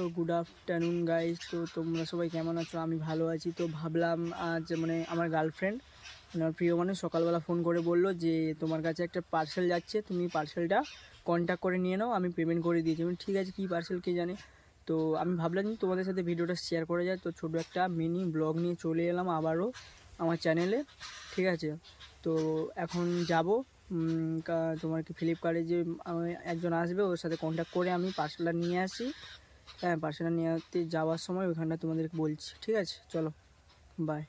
তো good afternoon guys. তো তোমরা সবাই কেমন আছো? আমি ভালো আছি। তো ভাবলাম আজ মানে আমার গার্লফ্রেন্ড মানে আমার প্রিয় মানুষ সকালবেলা ফোন করে বললো যে তোমার কাছে একটা পার্সেল যাচ্ছে, তুমি পার্সেলটা কন্ট্যাক্ট করে নিয়ে নাও, আমি পেমেন্ট করে দিয়েছি। আমি ঠিক আছে, কী পার্সেল কে জানে। তো আমি ভাবলাম যে তোমাদের সাথে ভিডিওটা শেয়ার করে যায়। তো ছোটো একটা মিনি ব্লগ নিয়ে চলে এলাম আবারও আমার চ্যানেলে, ঠিক আছে। তো এখন যাব তোমার কি ফ্লিপকার্টে যে একজন আসবে, ওর সাথে কন্ট্যাক্ট করে আমি পার্সেলটা নিয়ে আসি। হ্যাঁ, পার্সেলটা নিয়ে আসতে যাওয়ার সময় ওইখানটা তোমাদেরকে বলছি, ঠিক আছে? চলো, বাই।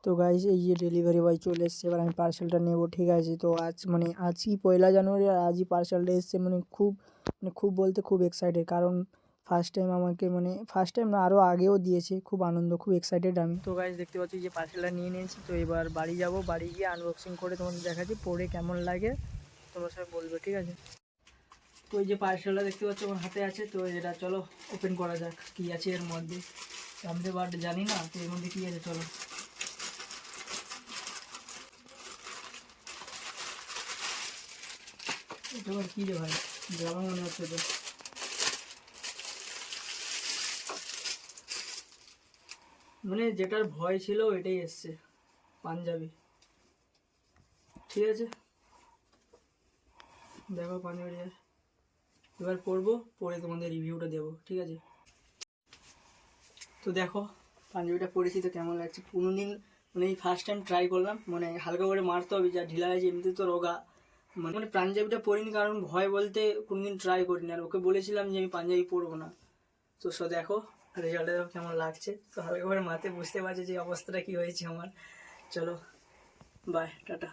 তো গাইজ, এই যে ডেলিভারি বয় চলে এসছে, এবার আমি পার্সেলটা নেব, ঠিক আছে। তো আজই 1 জানুয়ারি, আর আজই পার্সেলটা এসছে। খুব বলতে খুব এক্সাইটেড, কারণ ফার্স্ট টাইম আমাকে ফার্স্ট টাইম না, আরও আগেও দিয়েছে। খুব আনন্দ, খুব এক্সাইটেড আমি। তো গাইজ দেখতে পাচ্ছি যে পার্সেলটা নিয়ে নিয়েছি। তো এবার বাড়ি যাব, বাড়ি গিয়ে আনবক্সিং করে তোমাদের দেখাচ্ছি, পরে কেমন লাগে তোমার সাথে বলবো, ঠিক আছে। তো এই যে পার্সেলটা দেখতে পাচ্ছ আমার হাতে আছে। তো এটা চলো ওপেন করা যাক, কী আছে এর মধ্যে। আমি তো বাট জানি না তো এর মধ্যে কী আছে। চলো, এটা আবার কী রে ভাই, জামা মনে হচ্ছে তো। যেটার ভয় ছিল এটাই এসছে, পাঞ্জাবি, ঠিক আছে। দেখো পাঞ্জাবি, এবার পরবো, পরে তোমাদের রিভিউটা দেবো, ঠিক আছে। তো দেখো পাঞ্জাবিটা পরেছি, তো কেমন লাগছে। কোনোদিন এই ফার্স্ট টাইম ট্রাই করলাম, হালকা করে মারতে হবে, যা ঢিলা আছে, এমনিতে তো রোগা। পাঞ্জাবিটা পরিনি কারণ ভয় বলতে কোনোদিন ট্রাই করিনি, আর ওকে বলেছিলাম যে আমি পাঞ্জাবি পরবো না। তো দেখো রেজাল্টটা দেখো কেমন লাগছে। তো হালকা করে মাথায় বুঝতে পারছি যে অবস্থাটা কী হয়েছে আমার। চলো, বাই, টাটা।